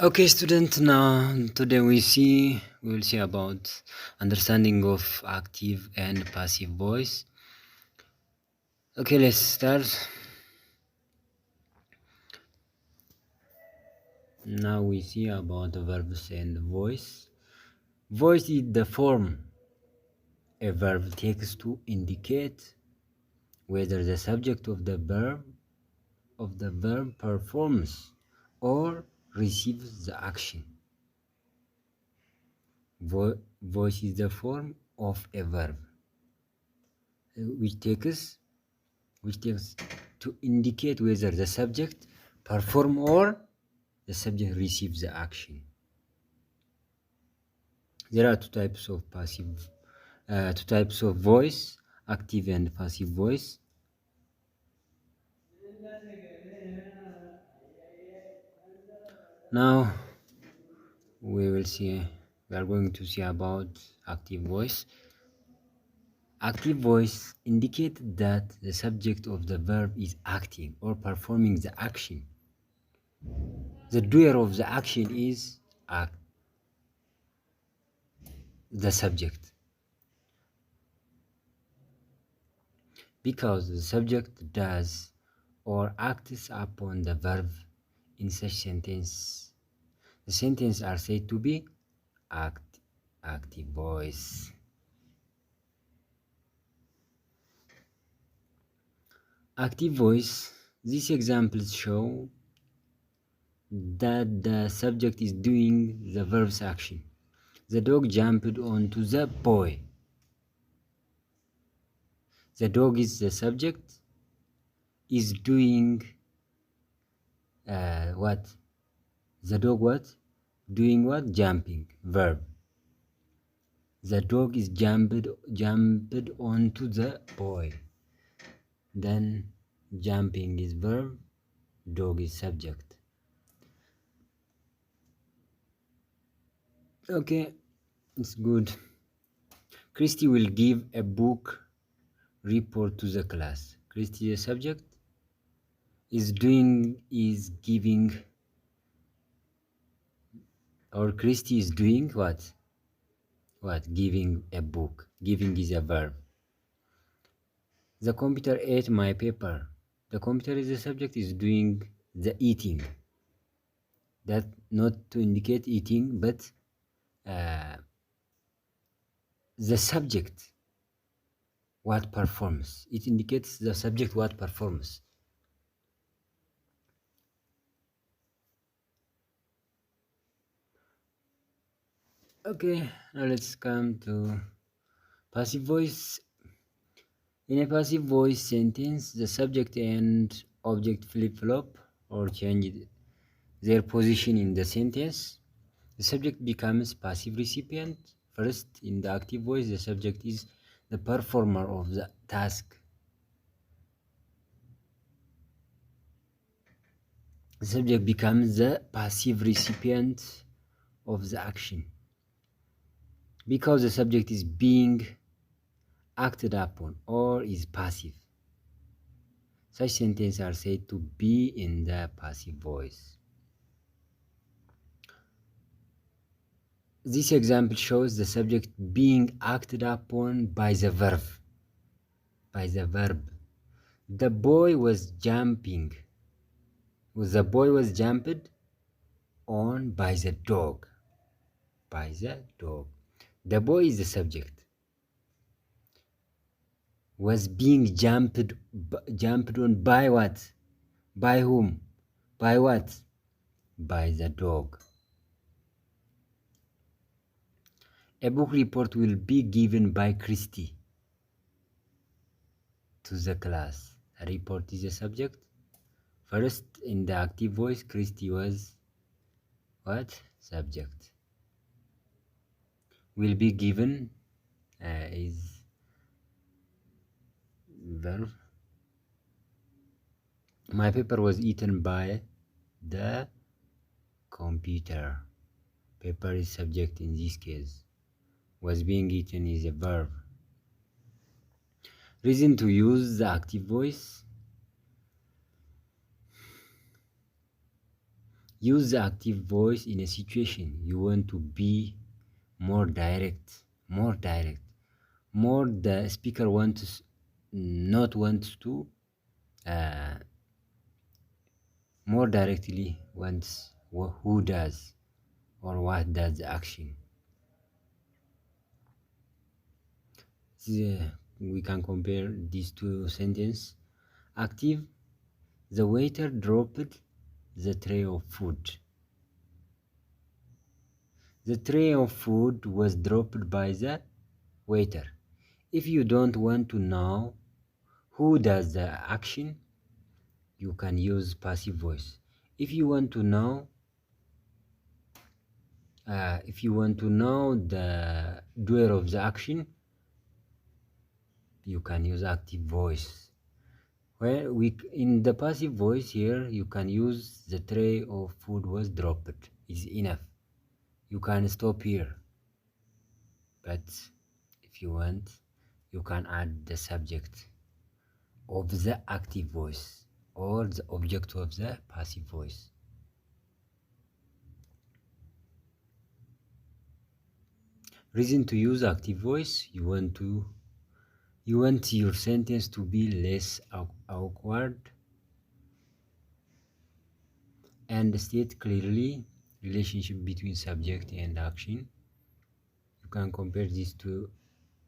Okay, student. Now today we will see about understanding of active and passive voice. Okay, let's start. Now we see about verbs and voice. Voice is the form a verb takes to indicate whether the subject of the verb performs or receives the action. Voice is the form of a verb which takes to indicate whether the subject perform or the subject receives the action. There are two types of voice, active and passive voice. Now we are going to see about active voice. Active voice indicates that the subject of the verb is acting or performing the action. The doer of the action is the subject. Because the subject does or acts upon the verb in such sentence, the sentences are said to be active voice. Active voice, these examples show that the subject is doing the verb's action. The dog jumped onto the boy. The dog is the subject, is doing what? The dog what? Doing what? Jumping, verb. The dog is jumped onto the boy. Then jumping is verb, dog is subject. Okay, it's good. Christy will give a book report to the class. Christy is the subject, is giving, or Christy is doing what? Giving a book. Giving is a verb. The computer ate my paper. The computer is the subject, is doing the eating. That not to indicate eating, but the subject what performs. It indicates the subject what performs. Okay, now let's come to passive voice. In a passive voice sentence, the subject and object flip-flop or change their position in the sentence. The subject becomes passive recipient. First, in the active voice, the subject is the performer of the task. The subject becomes the passive recipient of the action. Because the subject is being acted upon or is passive, such sentences are said to be in the passive voice. This example shows the subject being acted upon by the verb. The boy was jumping. The boy was jumped on by the dog. The boy is the subject. Was being jumped on by what? By whom? By what? By the dog. A book report will be given by Christy to the class. A report is a subject. First, in the active voice, Christy was what? Subject. Will be given is verb. My paper was eaten by the computer. Paper is subject in this case. Was being eaten is a verb. Reason to use the active voice. Use the active voice in a situation you want to be more direct. More the speaker wants to more directly wants who does or what does the action. We can compare these two sentences. Active: the waiter dropped the tray of food. The tray of food was dropped by the waiter. If you don't want to know who does the action, you can use passive voice. If you want to know the doer of the action, you can use active voice. In the passive voice here, you can use the tray of food was dropped. Is enough. You can stop here. But if you want, you can add the subject of the active voice or the object of the passive voice. Reason to use active voice: you want your sentence to be less awkward and state clearly relationship between subject and action. You can compare these two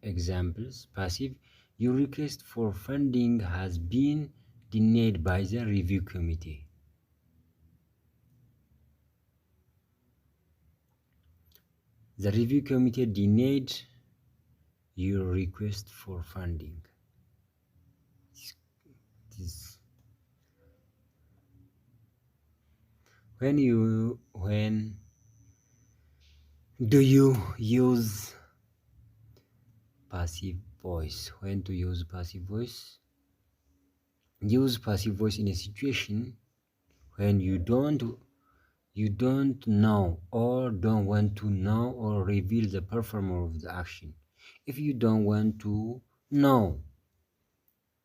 examples. Passive: your request for funding has been denied by the review committee. The review committee denied your request for funding. When do you use passive voice? When to use passive voice? Use passive voice in a situation when you don't know or don't want to know or reveal the performer of the action. If you don't want to know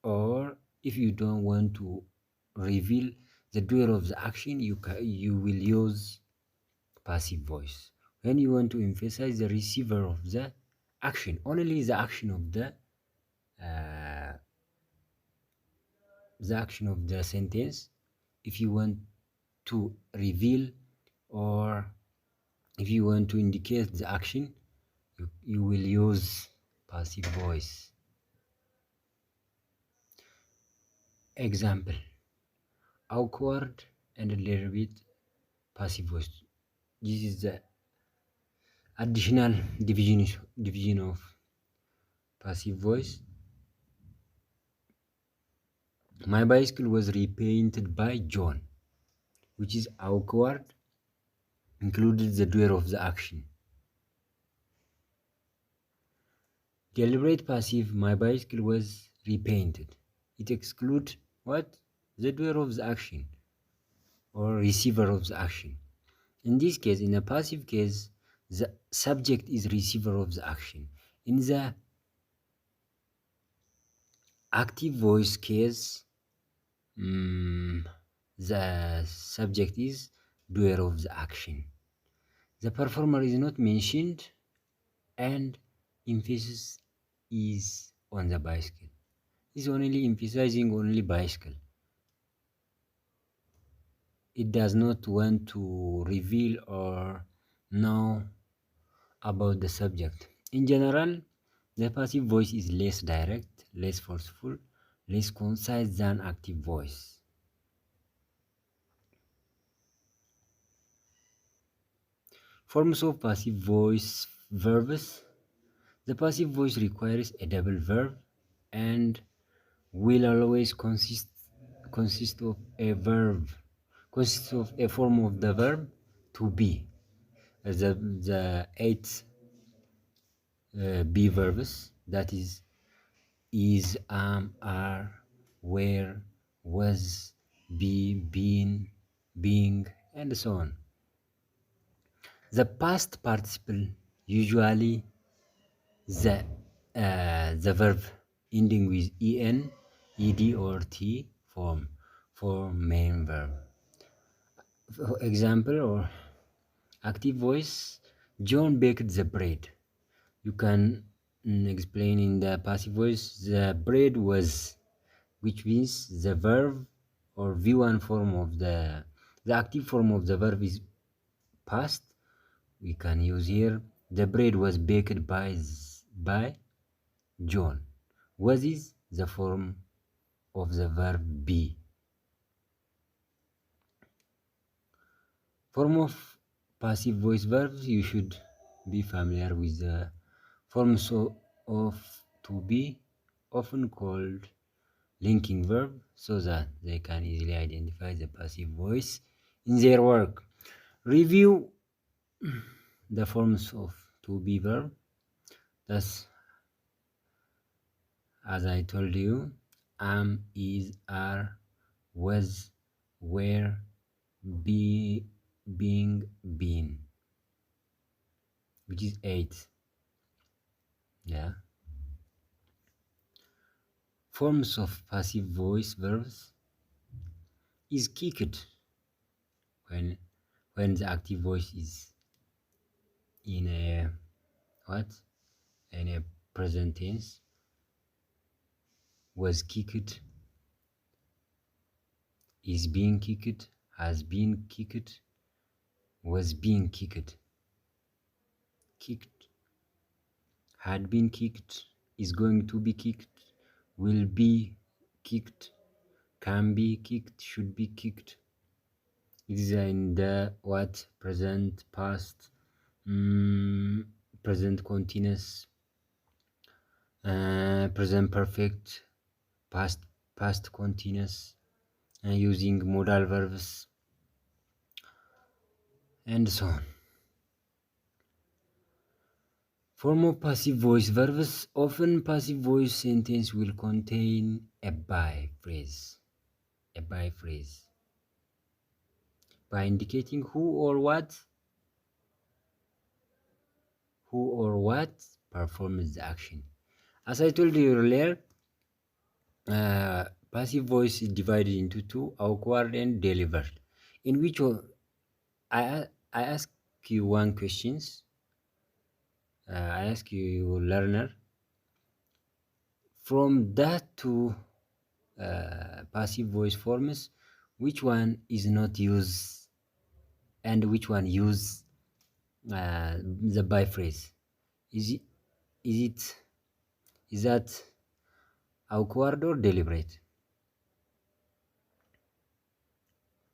or if you don't want to reveal the doer of the action, you will use passive voice. When you want to emphasize the receiver of the action, only the action of the sentence. If you want to reveal or if you want to indicate the action, you will use passive voice. Example: awkward and a little bit passive voice. This is the additional division of passive voice. My bicycle was repainted by John, which is awkward, included the doer of the action. Deliberate passive: my bicycle was repainted. It excludes what? The doer of the action or receiver of the action. In this case, in a passive case, the subject is receiver of the action. In the active voice case, the subject is doer of the action. The performer is not mentioned and emphasis is on the bicycle. Is only emphasizing only bicycle. It does not want to reveal or know about the subject. In general, the passive voice is less direct, less forceful, less concise than active voice. Forms of passive voice: verbs. The passive voice requires a double verb and will always consist of a form of the verb to be. The 8 be verbs, that is, am, are, were, was, be, been, being, and so on. The past participle, usually the verb ending with en, ed, or t form for main verb. For example, or active voice, John baked the bread. You can explain in the passive voice, the bread was, which means the verb or V1 form of the active form of the verb is past. We can use here, the bread was baked by John. Was is the form of the verb be. Form of passive voice verbs, you should be familiar with the forms of to be, often called linking verb, so that they can easily identify the passive voice in their work. Review the forms of to be verb. Thus, as I told you, am, is, are, was, were, be, being, been, which is 8. Yeah. Forms of passive voice verbs is kicked when the active voice is in a in a present tense. Was kicked, is being kicked, has been kicked, was being kicked, had been kicked, is going to be kicked, will be kicked, can be kicked, should be kicked. It is in the present, past, present continuous, present perfect, past continuous, using modal verbs, and so on. Form of passive voice verbs. Often passive voice sentence will contain a by phrase. By indicating who or what performs the action. As I told you earlier, passive voice is divided into two, awkward and delivered. In which I ask you one questions. I ask you, learner, from that two passive voice forms, which one is not used and which one use the by phrase? Is that awkward or deliberate?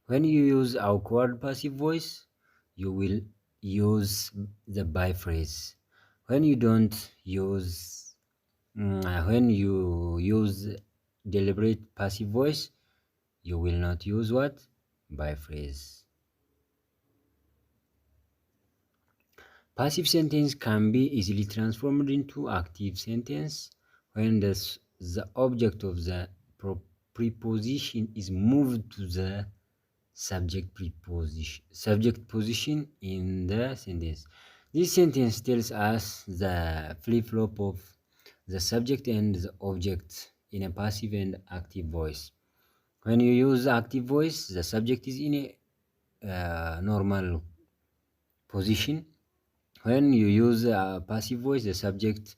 When you use awkward passive voice, you will use the by phrase. When you don't use, when you use deliberate passive voice, you will not use what? By phrase. Passive sentence can be easily transformed into active sentence when the object of the preposition is moved to the subject position in the sentence. This sentence tells us the flip-flop of the subject and the object in a passive and active voice. When you use active voice, the subject is in a normal position. When you use a passive voice, the subject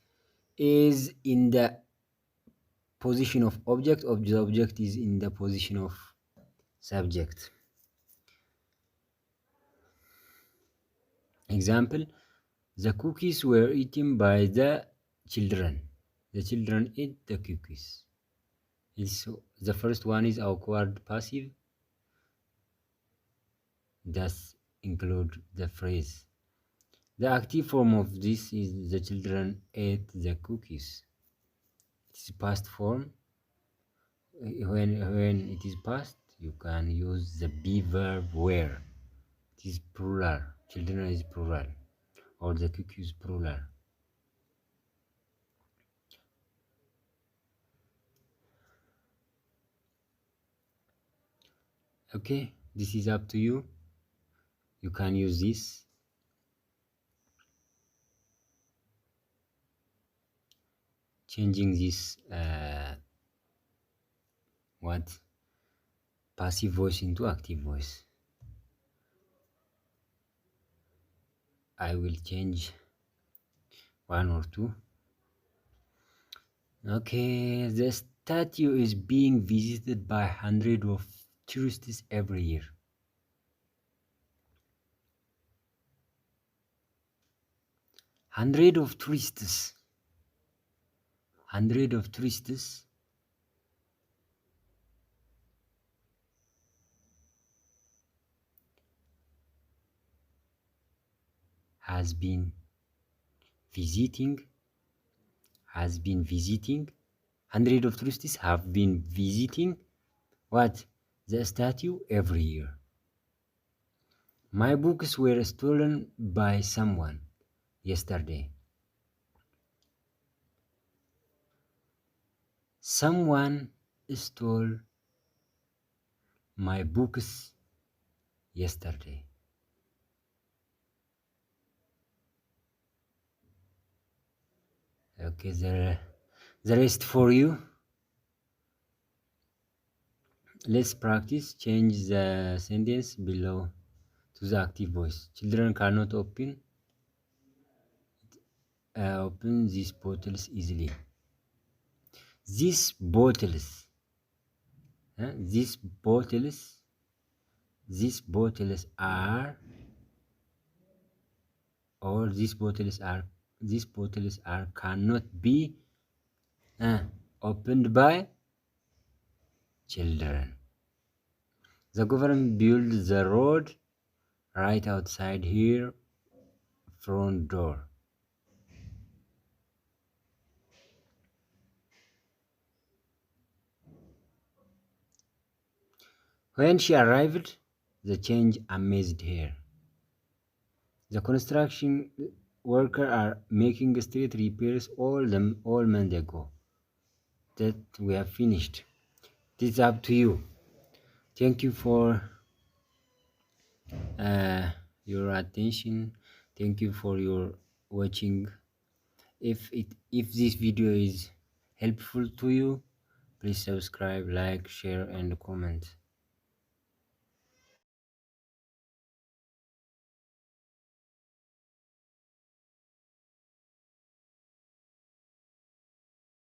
is in the position of object, or the object is in the position of subject. Example, the cookies were eaten by the children. The children ate the cookies. So the first one is awkward passive. Thus include the phrase. The active form of this is the children ate the cookies. It is past form. When it is past, you can use the be verb were. It is plural. Children is plural, or the cookies plural. Okay, this is up to you. You can use this. Changing this passive voice into active voice. I will change one or two. Okay, the statue is being visited by hundreds of tourists every year. Hundred of tourists has been visiting. Hundred of tourists have been visiting what? The statue every year. My books were stolen by someone yesterday. Someone stole my books yesterday. Okay, the rest for you. Let's practice. Change the sentence below to the active voice. Children cannot open these bottles easily. These bottles are cannot be opened by children. The government built the road right outside here front door. When she arrived, the change amazed her. The construction workers are making street repairs all month ago. That we have finished. It is up to you. Thank you for your attention. Thank you for your watching. If this video is helpful to you, please subscribe, like, share, and comment.